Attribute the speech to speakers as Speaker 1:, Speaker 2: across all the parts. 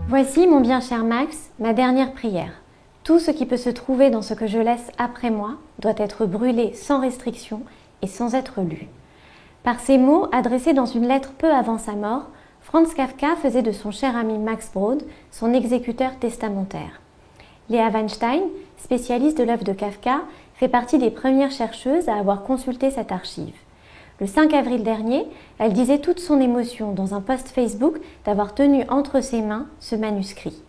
Speaker 1: Voici, mon bien cher Max, ma dernière prière. Tout ce qui peut se trouver dans ce que je laisse après moi doit être brûlé sans restriction et sans être lu. Par ces mots, adressés dans une lettre peu avant sa mort, Franz Kafka faisait de son cher ami Max Brod son exécuteur testamentaire. Léa Weinstein, spécialiste de l'œuvre de Kafka, fait partie des premières chercheuses à avoir consulté cette archive. Le 5 avril dernier, elle disait toute son émotion dans un post Facebook d'avoir tenu entre ses mains ce manuscrit.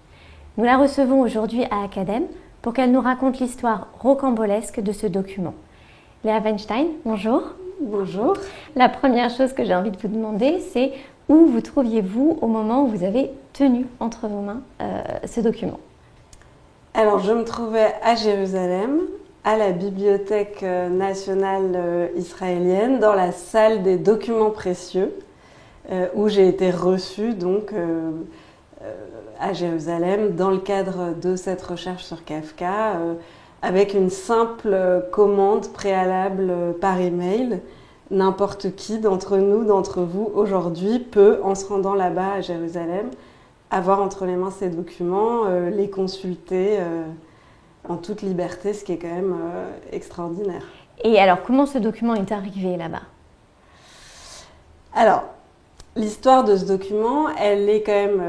Speaker 1: Nous la recevons aujourd'hui à Academ pour qu'elle nous raconte l'histoire rocambolesque de ce document. Léa Weinstein, bonjour.
Speaker 2: Bonjour.
Speaker 1: La première chose que j'ai envie de vous demander, c'est où vous trouviez-vous au moment où vous avez tenu entre vos mains ce document ?
Speaker 2: Alors, je me trouvais à Jérusalem, à la Bibliothèque nationale israélienne, dans la salle des documents précieux, où j'ai été reçue donc à Jérusalem dans le cadre de cette recherche sur Kafka, avec une simple commande préalable par email. N'importe qui d'entre nous, d'entre vous, aujourd'hui, peut, en se rendant là-bas à Jérusalem, avoir entre les mains ces documents, les consulter en toute liberté, ce qui est quand même extraordinaire.
Speaker 1: Et alors, comment ce document est arrivé là-bas ?
Speaker 2: Alors, l'histoire de ce document, elle est quand même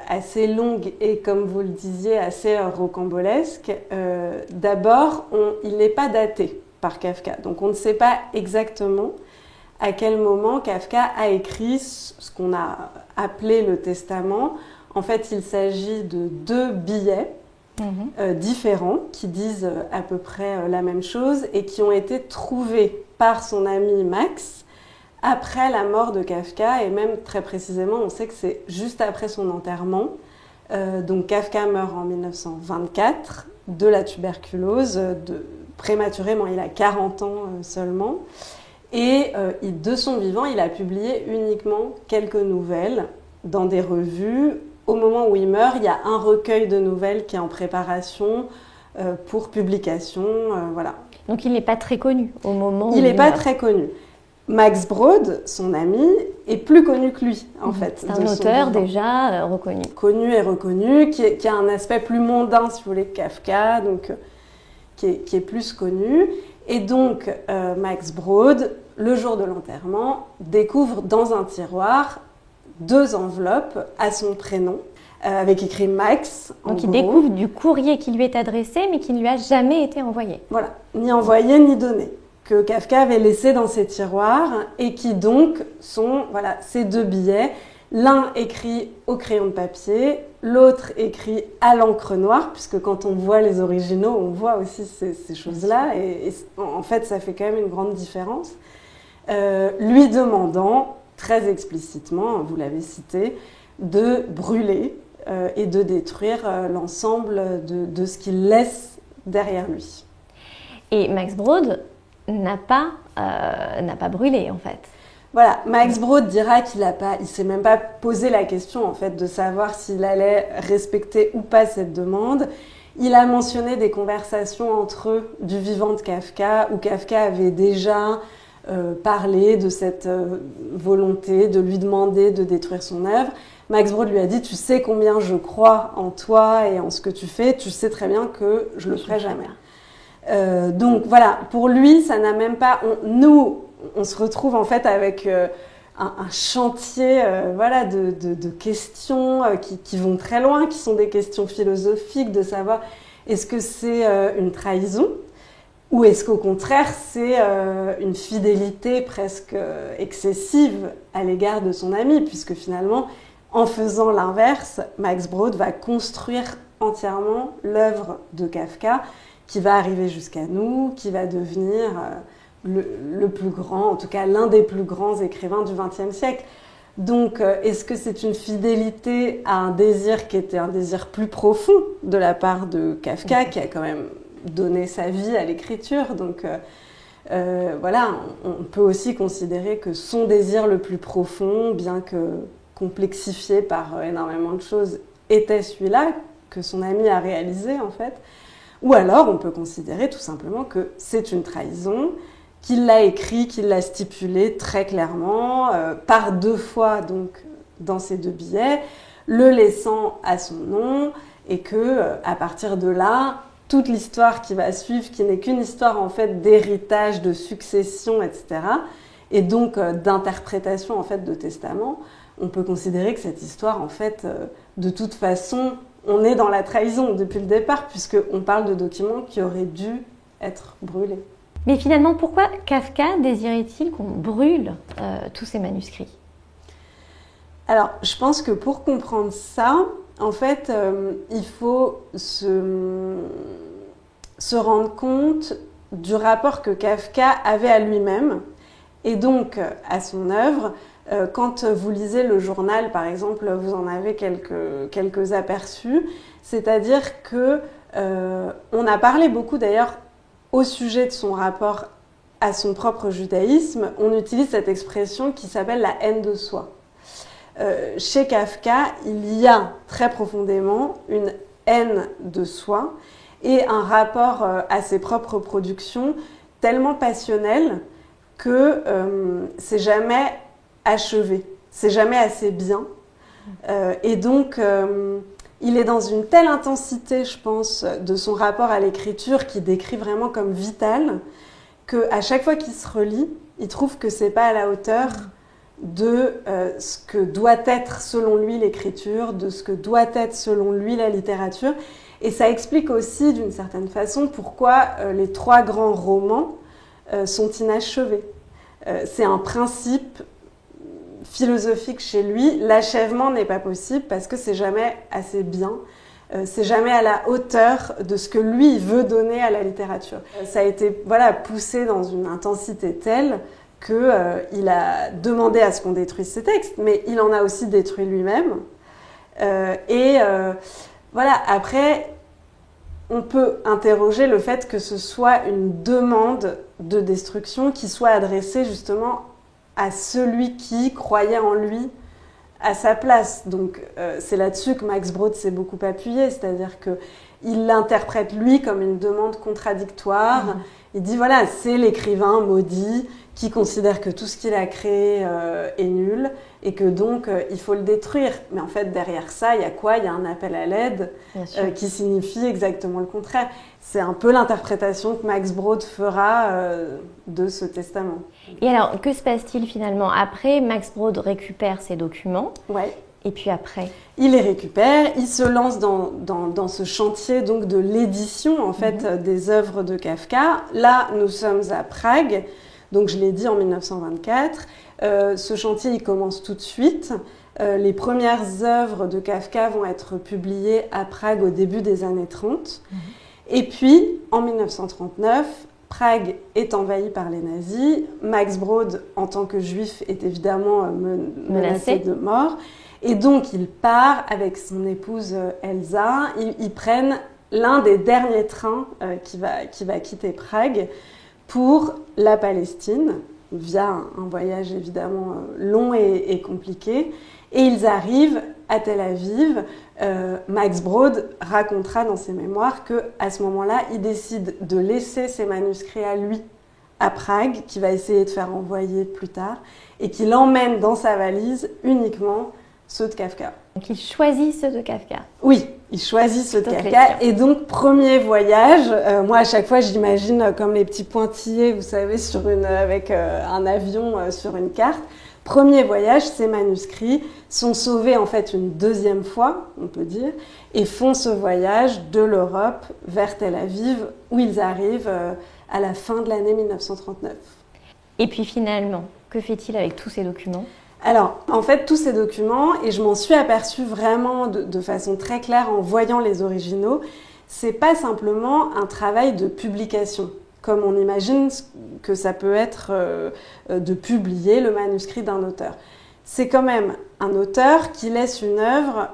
Speaker 2: assez longue et, comme vous le disiez, assez rocambolesque. D'abord, il n'est pas daté par Kafka, donc on ne sait pas exactement à quel moment Kafka a écrit ce qu'on a appelé le testament. En fait, il s'agit de 2 billets différents qui disent à peu près la même chose et qui ont été trouvés par son ami Max après la mort de Kafka, et même très précisément, on sait que c'est juste après son enterrement. Donc Kafka meurt en 1924 de la tuberculose, prématurément, il a 40 ans seulement. Et de son vivant, il a publié uniquement quelques nouvelles dans des revues. Au moment où il meurt, il y a un recueil de nouvelles qui est en préparation pour publication. Voilà.
Speaker 1: Donc il n'est pas très connu au moment où
Speaker 2: il n'est pas très connu. Max Brod, son ami, est plus connu que lui, en fait.
Speaker 1: C'est un auteur déjà reconnu.
Speaker 2: Connu et reconnu, qui a un aspect plus mondain, si vous voulez, que Kafka, donc qui est plus connu. Et donc, Max Brod, le jour de l'enterrement, découvre dans un tiroir 2 enveloppes à son prénom, avec écrit Max.
Speaker 1: Donc il découvre du courrier qui lui est adressé, mais qui ne lui a jamais été envoyé.
Speaker 2: Voilà, ni envoyé ni donné, que Kafka avait laissé dans ses tiroirs, et qui donc sont ces 2 billets, l'un écrit au crayon de papier, l'autre écrit à l'encre noire, puisque quand on voit les originaux, on voit aussi ces choses-là, et en fait ça fait quand même une grande différence, lui demandant très explicitement, vous l'avez cité, de brûler et de détruire l'ensemble de ce qu'il laisse derrière lui.
Speaker 1: Et Max Brod n'a pas brûlé, en fait.
Speaker 2: Voilà, Max Brod dira qu'il s'est même pas posé la question, en fait, de savoir s'il allait respecter ou pas cette demande. Il a mentionné des conversations entre eux du vivant de Kafka, où Kafka avait déjà parlé de cette volonté de lui demander de détruire son œuvre. Max Brod lui a dit « Tu sais combien je crois en toi et en ce que tu fais, tu sais très bien que je le ferai jamais. » Donc voilà, pour lui, ça n'a même pas... On se retrouve en fait avec un chantier de questions qui vont très loin, qui sont des questions philosophiques, de savoir est-ce que c'est une trahison ou est-ce qu'au contraire c'est une fidélité presque excessive à l'égard de son ami, puisque finalement, en faisant l'inverse, Max Brod va construire entièrement l'œuvre de Kafka, qui va arriver jusqu'à nous, qui va devenir le plus grand, en tout cas l'un des plus grands écrivains du XXe siècle. Donc, est-ce que c'est une fidélité à un désir qui était un désir plus profond de la part de Kafka, qui a quand même donné sa vie à l'écriture? Donc, on peut aussi considérer que son désir le plus profond, bien que complexifié par énormément de choses, était celui-là que son ami a réalisé, en fait. Ou alors, on peut considérer tout simplement que c'est une trahison qu'il l'a écrit, qu'il l'a stipulé très clairement, par 2 fois donc dans ces 2 billets, le laissant à son nom, et que à partir de là, toute l'histoire qui va suivre, qui n'est qu'une histoire en fait d'héritage, de succession, etc., et donc d'interprétation en fait de testament, on peut considérer que cette histoire en fait, de toute façon, on est dans la trahison depuis le départ, puisqu'on parle de documents qui auraient dû être brûlés.
Speaker 1: Mais finalement, pourquoi Kafka désirait-il qu'on brûle tous ces manuscrits ?
Speaker 2: Alors, je pense que pour comprendre ça, en fait, il faut se rendre compte du rapport que Kafka avait à lui-même et donc à son œuvre. Quand vous lisez le journal, par exemple, vous en avez quelques aperçus. C'est-à-dire que on a parlé beaucoup d'ailleurs au sujet de son rapport à son propre judaïsme. On utilise cette expression qui s'appelle la haine de soi. Chez Kafka, il y a très profondément une haine de soi et un rapport à ses propres productions tellement passionnel que c'est jamais achevé, c'est jamais assez bien. Et donc, il est dans une telle intensité, je pense, de son rapport à l'écriture qu'il décrit vraiment comme vital, qu'à chaque fois qu'il se relit, il trouve que c'est pas à la hauteur de ce que doit être selon lui l'écriture, de ce que doit être selon lui la littérature. Et ça explique aussi d'une certaine façon pourquoi les 3 grands romans sont inachevés. C'est un principe philosophique chez lui. L'achèvement n'est pas possible parce que c'est jamais assez bien. C'est jamais à la hauteur de ce que lui veut donner à la littérature. Ça a été poussé dans une intensité telle qu'il a demandé à ce qu'on détruise ses textes, mais il en a aussi détruit lui-même. Après, on peut interroger le fait que ce soit une demande de destruction qui soit adressée justement à celui qui croyait en lui à sa place. Donc c'est là-dessus que Max Brod s'est beaucoup appuyé, c'est-à-dire qu'il l'interprète lui comme une demande contradictoire. Il dit voilà, c'est l'écrivain maudit qui considère que tout ce qu'il a créé est nul et que donc il faut le détruire. Mais en fait, derrière ça, il y a quoi ? Il y a un appel à l'aide qui signifie exactement le contraire. C'est un peu l'interprétation que Max Brod fera de ce testament.
Speaker 1: Et alors, que se passe-t-il finalement ? Après, Max Brod récupère ces documents.
Speaker 2: Ouais.
Speaker 1: Et puis après ?
Speaker 2: Il les récupère, il se lance dans ce chantier donc, de l'édition en fait, des œuvres de Kafka. Là, nous sommes à Prague. Donc je l'ai dit en 1924, ce chantier il commence tout de suite. Les premières œuvres de Kafka vont être publiées à Prague au début des années 30. Et puis en 1939, Prague est envahie par les nazis. Max Brod, en tant que juif, est évidemment menacé de mort. Et donc il part avec son épouse Elsa. Ils prennent l'un des derniers trains qui va quitter Prague pour la Palestine, via un voyage évidemment long et compliqué. Et ils arrivent à Tel Aviv. Max Brod racontera dans ses mémoires qu'à ce moment-là, il décide de laisser ses manuscrits à lui, à Prague, qu'il va essayer de faire envoyer plus tard, et qu'il emmène dans sa valise uniquement ceux de Kafka.
Speaker 1: Donc il choisit ceux de Kafka.
Speaker 2: Oui, il choisit ceux de Kafka. Et donc, premier voyage, moi à chaque fois j'imagine comme les petits pointillés, vous savez, avec un avion sur une carte. Premier voyage, ces manuscrits sont sauvés en fait une deuxième fois, on peut dire, et font ce voyage de l'Europe vers Tel Aviv, où ils arrivent à la fin de l'année 1939.
Speaker 1: Et puis finalement, que fait-il avec tous ces documents ?
Speaker 2: Alors, en fait, tous ces documents, et je m'en suis aperçue vraiment de façon très claire en voyant les originaux, c'est pas simplement un travail de publication, comme on imagine que ça peut être de publier le manuscrit d'un auteur. C'est quand même un auteur qui laisse une œuvre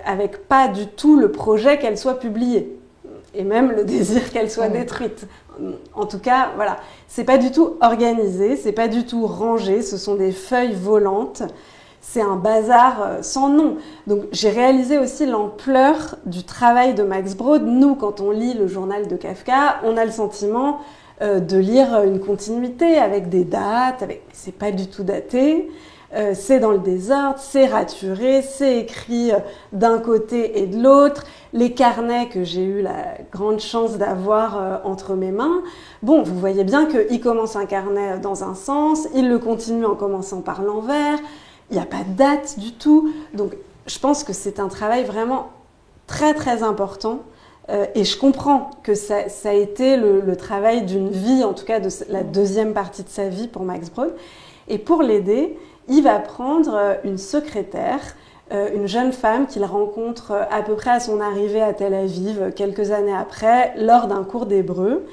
Speaker 2: avec pas du tout le projet qu'elle soit publiée, et même le désir qu'elle soit détruite. En tout cas, voilà, c'est pas du tout organisé, c'est pas du tout rangé, ce sont des feuilles volantes, c'est un bazar sans nom. Donc j'ai réalisé aussi l'ampleur du travail de Max Brod. Nous, quand on lit le journal de Kafka, on a le sentiment de lire une continuité avec des dates, c'est pas du tout daté. C'est dans le désordre, c'est raturé, c'est écrit d'un côté et de l'autre. Les carnets que j'ai eu la grande chance d'avoir entre mes mains, bon, vous voyez bien qu'il commence un carnet dans un sens, il le continue en commençant par l'envers, il n'y a pas de date du tout. Donc, je pense que c'est un travail vraiment très, très important. Et je comprends que ça a été le travail d'une vie, en tout cas de la deuxième partie de sa vie pour Max Brod. Et pour l'aider, il va prendre une secrétaire, une jeune femme qu'il rencontre à peu près à son arrivée à Tel Aviv, quelques années après, lors d'un cours d'hébreu,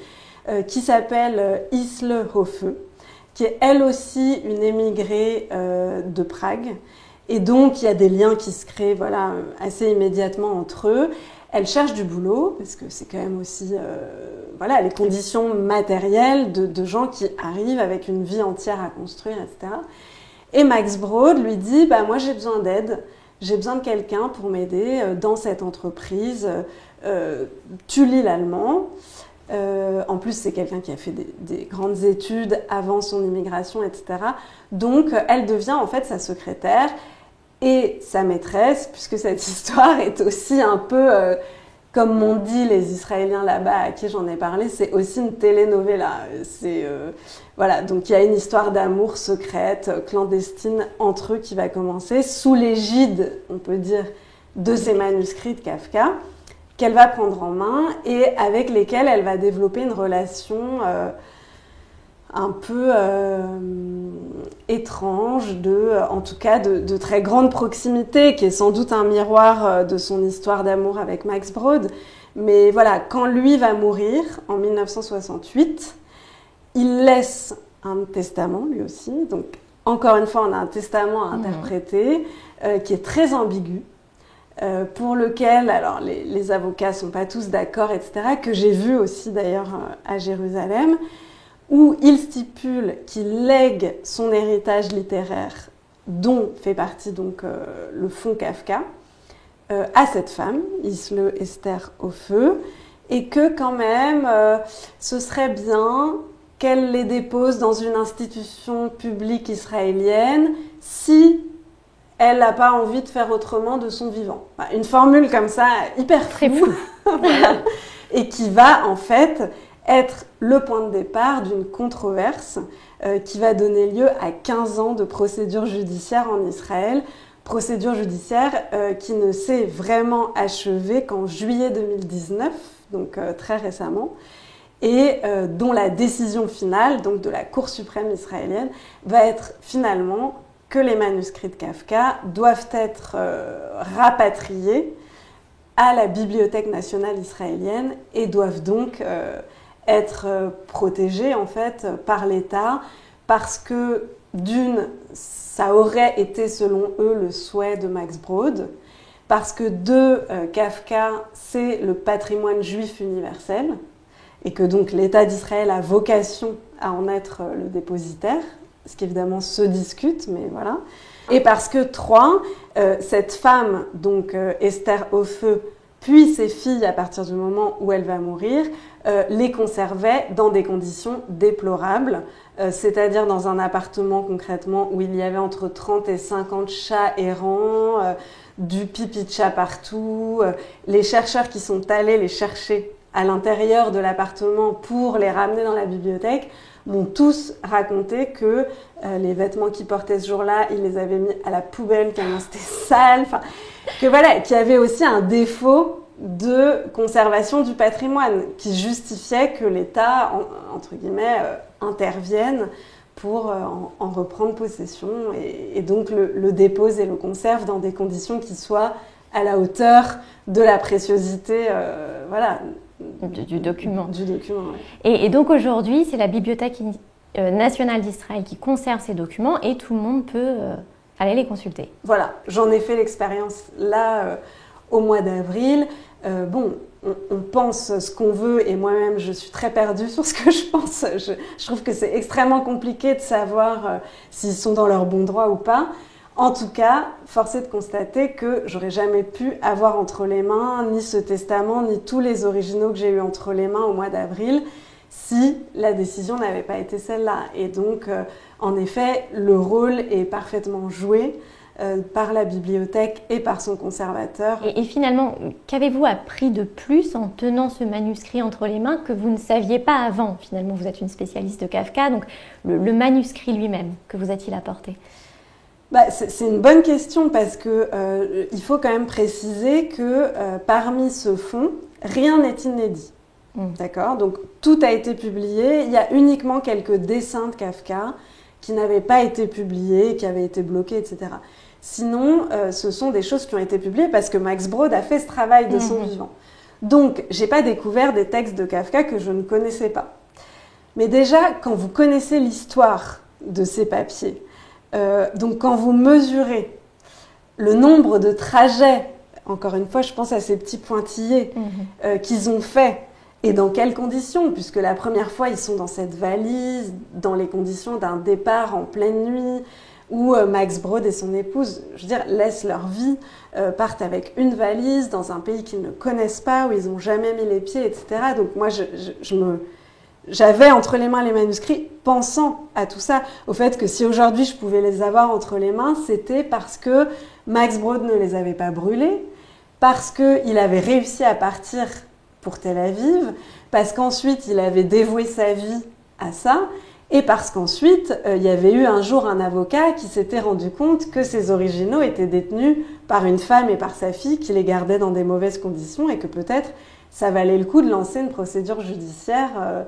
Speaker 2: qui s'appelle Isle Hofe, qui est elle aussi une émigrée de Prague. Et donc, il y a des liens qui se créent assez immédiatement entre eux. Elle cherche du boulot, parce que c'est quand même aussi les conditions matérielles de gens qui arrivent avec une vie entière à construire, etc. Et Max Brod lui dit, moi j'ai besoin d'aide, j'ai besoin de quelqu'un pour m'aider dans cette entreprise. Tu lis l'allemand. En plus, c'est quelqu'un qui a fait des grandes études avant son immigration, etc. Donc, elle devient en fait sa secrétaire et sa maîtresse, puisque cette histoire est aussi un peu, comme m'ont dit les Israéliens là-bas à qui j'en ai parlé, c'est aussi une telenovela. Donc il y a une histoire d'amour secrète, clandestine entre eux qui va commencer sous l'égide, on peut dire, de ces manuscrits de Kafka, qu'elle va prendre en main et avec lesquels elle va développer une relation un peu étrange, en tout cas de très grande proximité, qui est sans doute un miroir de son histoire d'amour avec Max Brod. Mais voilà, quand lui va mourir en 1968, il laisse un testament lui aussi. Donc encore une fois, on a un testament à interpréter qui est très ambigu. Pour lequel, alors les avocats ne sont pas tous d'accord, etc., que j'ai vu aussi d'ailleurs à Jérusalem, où il stipule qu'il lègue son héritage littéraire, dont fait partie donc le fonds Kafka, à cette femme, Isle Esther Hofe, et que quand même, ce serait bien qu'elle les dépose dans une institution publique israélienne si elle n'a pas envie de faire autrement de son vivant. Une formule comme ça, hyper floue, et qui va en fait être le point de départ d'une controverse qui va donner lieu à 15 ans de procédure judiciaire en Israël. Procédure judiciaire qui ne s'est vraiment achevée qu'en juillet 2019, donc très récemment, et dont la décision finale, donc de la Cour suprême israélienne, va être finalement que les manuscrits de Kafka doivent être rapatriés à la Bibliothèque nationale israélienne et doivent donc être protégés en fait par l'État parce que d'une, ça aurait été selon eux le souhait de Max Brod, parce que deux, Kafka c'est le patrimoine juif universel et que donc l'État d'Israël a vocation à en être le dépositaire. Ce qui évidemment se discute, mais voilà. Et parce que 3, cette femme, donc Esther Hofe, puis ses filles, à partir du moment où elle va mourir, les conservaient dans des conditions déplorables, c'est-à-dire dans un appartement concrètement où il y avait entre 30 et 50 chats errants, du pipi de chat partout. Les chercheurs qui sont allés les chercher à l'intérieur de l'appartement pour les ramener dans la bibliothèque m'ont tous raconté que les vêtements qu'ils portaient ce jour-là, ils les avaient mis à la poubelle tellement c'était sale, qu'il y avait aussi un défaut de conservation du patrimoine qui justifiait que l'État, entre guillemets, intervienne pour en reprendre possession et donc le dépose et le conserve dans des conditions qui soient à la hauteur de la préciosité,
Speaker 1: du document.
Speaker 2: Du document, ouais.
Speaker 1: Et donc aujourd'hui, c'est la Bibliothèque nationale d'Israël qui conserve ces documents et tout le monde peut aller les consulter.
Speaker 2: Voilà, j'en ai fait l'expérience là au mois d'avril. On pense ce qu'on veut et moi-même je suis très perdue sur ce que je pense. Je trouve que c'est extrêmement compliqué de savoir s'ils sont dans leur bon droit ou pas. En tout cas, force est de constater que j'aurais jamais pu avoir entre les mains ni ce testament, ni tous les originaux que j'ai eu entre les mains au mois d'avril, si la décision n'avait pas été celle-là. Et donc, en effet, le rôle est parfaitement joué par la bibliothèque et par son conservateur.
Speaker 1: Et finalement, qu'avez-vous appris de plus en tenant ce manuscrit entre les mains que vous ne saviez pas avant? Finalement, vous êtes une spécialiste de Kafka, donc le manuscrit lui-même, que vous a-t-il apporté?
Speaker 2: C'est une bonne question parce que il faut quand même préciser que parmi ce fonds, rien n'est inédit. D'accord? Donc tout a été publié. Il y a uniquement quelques dessins de Kafka qui n'avaient pas été publiés, qui avaient été bloqués, etc. Sinon, ce sont des choses qui ont été publiées parce que Max Brod a fait ce travail de son vivant. Donc, j'ai pas découvert des textes de Kafka que je ne connaissais pas. Mais déjà, quand vous connaissez l'histoire de ces papiers, donc quand vous mesurez le nombre de trajets, encore une fois, je pense à ces petits pointillés qu'ils ont faits, et dans quelles conditions, puisque la première fois, ils sont dans cette valise, dans les conditions d'un départ en pleine nuit, où Max Brod et son épouse, je veux dire, laissent leur vie, partent avec une valise dans un pays qu'ils ne connaissent pas, où ils n'ont jamais mis les pieds, etc. Donc moi, j'avais entre les mains les manuscrits pensant à tout ça, au fait que si aujourd'hui je pouvais les avoir entre les mains, c'était parce que Max Brod ne les avait pas brûlés, parce qu'il avait réussi à partir pour Tel Aviv, parce qu'ensuite il avait dévoué sa vie à ça, et parce qu'ensuite il y avait eu un jour un avocat qui s'était rendu compte que ces originaux étaient détenus par une femme et par sa fille qui les gardaient dans des mauvaises conditions et que peut-être ça valait le coup de lancer une procédure judiciaire.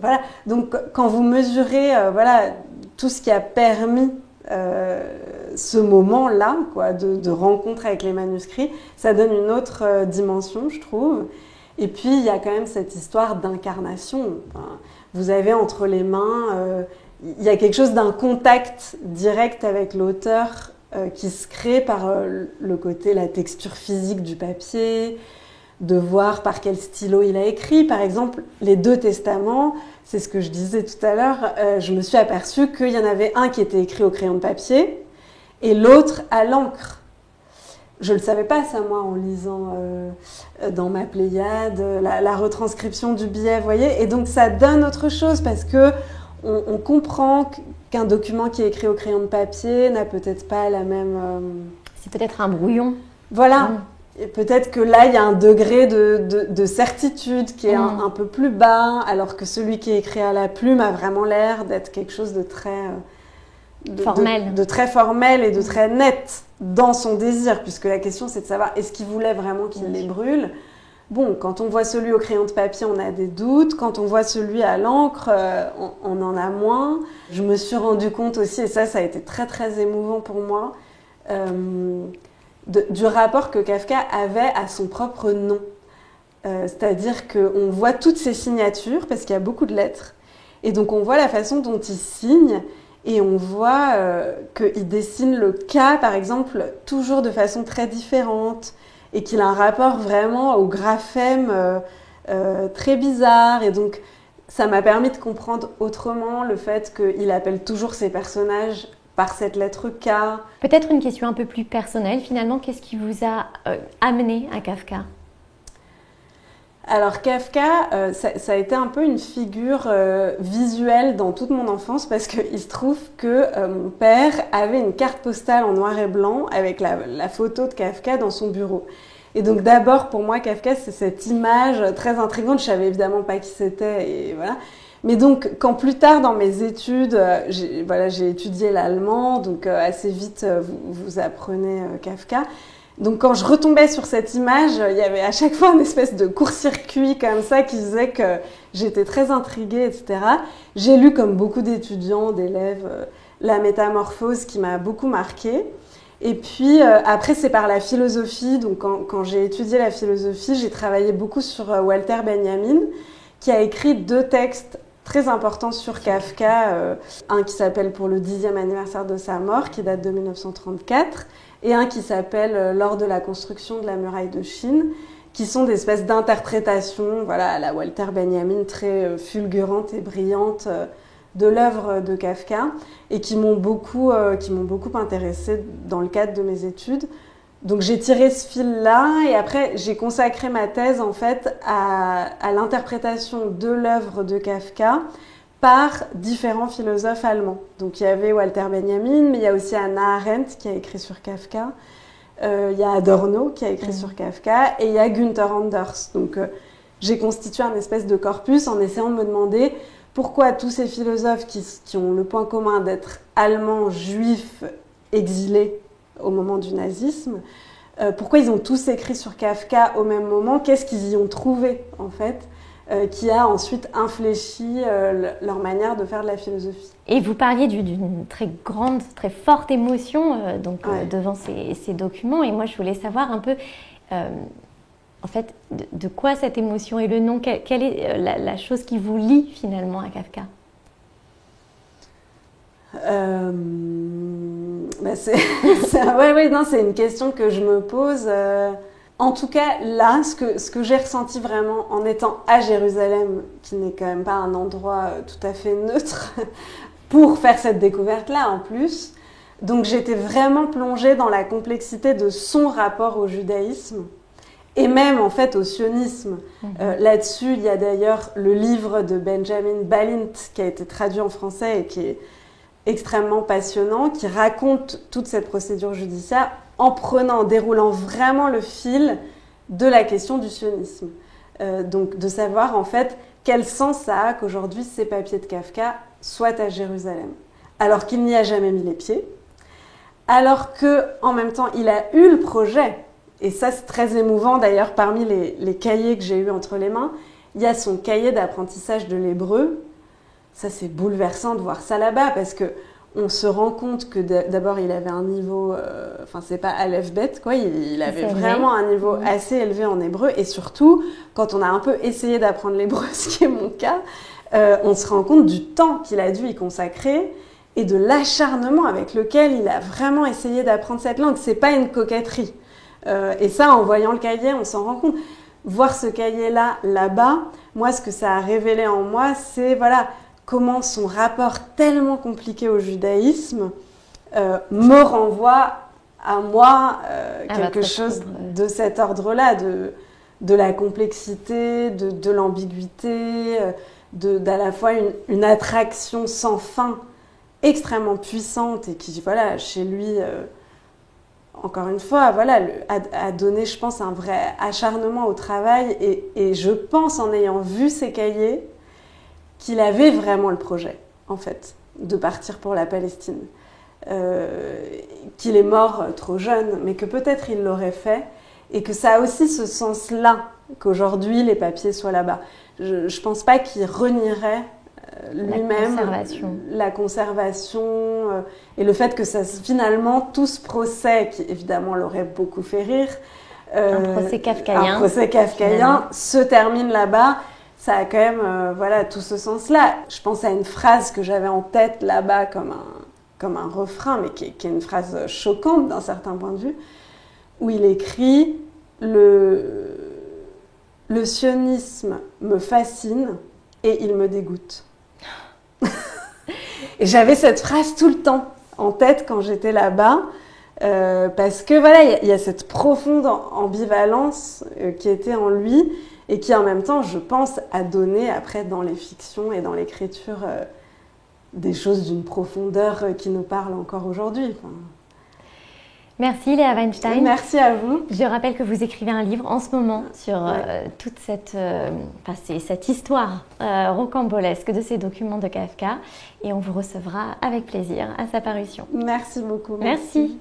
Speaker 2: Voilà. Donc quand vous mesurez voilà, tout ce qui a permis ce moment-là, quoi, de rencontre avec les manuscrits, ça donne une autre dimension, je trouve. Et puis, il y a quand même cette histoire d'incarnation. Enfin, vous avez entre les mains, il y a quelque chose d'un contact direct avec l'auteur qui se crée par le côté, la texture physique du papier, de voir par quel stylo il a écrit. Par exemple, les 2 testaments, c'est ce que je disais tout à l'heure, je me suis aperçue qu'il y en avait un qui était écrit au crayon de papier et l'autre à l'encre. Je ne le savais pas, ça, moi, en lisant dans ma Pléiade, la retranscription du billet, vous voyez. Et donc, ça donne autre chose parce que on comprend qu'un document qui est écrit au crayon de papier n'a peut-être pas la même...
Speaker 1: C'est peut-être un brouillon.
Speaker 2: Voilà. Et peut-être que là, il y a un degré de certitude qui est un peu plus bas, alors que celui qui est écrit à la plume a vraiment l'air d'être quelque chose de très...
Speaker 1: formel.
Speaker 2: De très formel et de très net dans son désir, puisque la question c'est de savoir est-ce qu'il voulait vraiment qu'il les brûle. Bon, quand on voit celui au crayon de papier, on a des doutes. Quand on voit celui à l'encre, on en a moins. Je me suis rendu compte aussi, et ça a été très très émouvant pour moi, du rapport que Kafka avait à son propre nom. C'est-à-dire qu'on voit toutes ses signatures, parce qu'il y a beaucoup de lettres, et donc on voit la façon dont il signe. Et on voit qu'il dessine le K, par exemple, toujours de façon très différente et qu'il a un rapport vraiment au graphème très bizarre. Et donc, ça m'a permis de comprendre autrement le fait qu'il appelle toujours ses personnages par cette lettre K.
Speaker 1: Peut-être une question un peu plus personnelle, finalement. Qu'est-ce qui vous a amené à Kafka ?
Speaker 2: Alors Kafka, ça a été un peu une figure visuelle dans toute mon enfance parce qu'il se trouve que mon père avait une carte postale en noir et blanc avec la photo de Kafka dans son bureau. Et donc d'abord pour moi Kafka c'est cette image très intrigante, je savais évidemment pas qui c'était et voilà. Mais donc quand plus tard dans mes études, j'ai étudié l'allemand, donc assez vite vous apprenez Kafka. Donc quand je retombais sur cette image, il y avait à chaque fois une espèce de court-circuit comme ça qui faisait que j'étais très intriguée, etc. J'ai lu comme beaucoup d'étudiants, d'élèves, La Métamorphose qui m'a beaucoup marquée. Et puis après c'est par la philosophie, donc quand j'ai étudié la philosophie, j'ai travaillé beaucoup sur Walter Benjamin qui a écrit 2 textes très importants sur Kafka, un qui s'appelle Pour le 10e anniversaire de sa mort qui date de 1934 et un qui s'appelle Lors de la construction de la muraille de Chine, qui sont des espèces d'interprétations, voilà, à la Walter Benjamin, très fulgurantes et brillantes de l'œuvre de Kafka, et qui m'ont beaucoup intéressée dans le cadre de mes études. Donc j'ai tiré ce fil-là et après j'ai consacré ma thèse en fait à l'interprétation de l'œuvre de Kafka par différents philosophes allemands. Donc il y avait Walter Benjamin, mais il y a aussi Hannah Arendt qui a écrit sur Kafka, il y a Adorno qui a écrit sur Kafka et il y a Günther Anders. Donc j'ai constitué un espèce de corpus en essayant de me demander pourquoi tous ces philosophes qui ont le point commun d'être allemands, juifs, exilés au moment du nazisme, pourquoi ils ont tous écrit sur Kafka au même moment, qu'est-ce qu'ils y ont trouvé en fait, qui a ensuite infléchi leur manière de faire de la philosophie.
Speaker 1: Et vous parliez d'une très grande, très forte émotion devant ces documents, et moi je voulais savoir un peu en fait de quoi cette émotion est le nom, quelle est la chose qui vous lie finalement à Kafka?
Speaker 2: C'est une question que je me pose. En tout cas, là, ce que j'ai ressenti vraiment en étant à Jérusalem, qui n'est quand même pas un endroit tout à fait neutre, pour faire cette découverte-là en plus. Donc j'étais vraiment plongée dans la complexité de son rapport au judaïsme et même en fait au sionisme. Là-dessus, il y a d'ailleurs le livre de Benjamin Balint qui a été traduit en français et qui est extrêmement passionnant, qui raconte toute cette procédure judiciaire en déroulant vraiment le fil de la question du sionisme. Donc de savoir en fait quel sens ça a qu'aujourd'hui ces papiers de Kafka soient à Jérusalem, alors qu'il n'y a jamais mis les pieds, alors qu'en même temps il a eu le projet, et ça c'est très émouvant d'ailleurs parmi les cahiers que j'ai eus entre les mains, il y a son cahier d'apprentissage de l'hébreu. Ça, c'est bouleversant de voir ça là-bas parce que on se rend compte que d'abord, il avait un niveau... c'est pas Aleph Bet, quoi. Il avait vraiment un niveau assez élevé en hébreu. Et surtout, quand on a un peu essayé d'apprendre l'hébreu, ce qui est mon cas, on se rend compte du temps qu'il a dû y consacrer et de l'acharnement avec lequel il a vraiment essayé d'apprendre cette langue. C'est pas une coquetterie. Et ça, en voyant le cahier, on s'en rend compte. Voir ce cahier-là, là-bas, moi, ce que ça a révélé en moi, c'est... comment son rapport tellement compliqué au judaïsme me renvoie à moi quelque chose de cet ordre-là, de la complexité, de l'ambiguïté, d'à la fois une attraction sans fin extrêmement puissante et qui, chez lui, encore une fois, a donné, je pense, un vrai acharnement au travail et je pense, en ayant vu ces cahiers, qu'il avait vraiment le projet, en fait, de partir pour la Palestine. Qu'il est mort trop jeune, mais que peut-être il l'aurait fait, et que ça a aussi ce sens-là, qu'aujourd'hui les papiers soient là-bas. Je ne pense pas qu'il renierait lui-même la conservation et le fait que ça, finalement, tout ce procès, qui évidemment l'aurait beaucoup fait rire,
Speaker 1: un procès kafkaïen
Speaker 2: se termine là-bas. Ça a quand même tout ce sens-là. Je pense à une phrase que j'avais en tête là-bas comme un refrain, mais qui est une phrase choquante d'un certain point de vue, où il écrit « Le sionisme me fascine et il me dégoûte ». Et j'avais cette phrase tout le temps en tête quand j'étais là-bas, parce que il y a cette profonde ambivalence qui était en lui, et qui en même temps, je pense, a donné après dans les fictions et dans l'écriture des choses d'une profondeur qui nous parle encore aujourd'hui.
Speaker 1: Merci Léa Weinstein.
Speaker 2: Merci à vous.
Speaker 1: Je rappelle que vous écrivez un livre en ce moment sur toute cette histoire rocambolesque de ces documents de Kafka, et on vous recevra avec plaisir à sa parution.
Speaker 2: Merci beaucoup.
Speaker 1: Merci.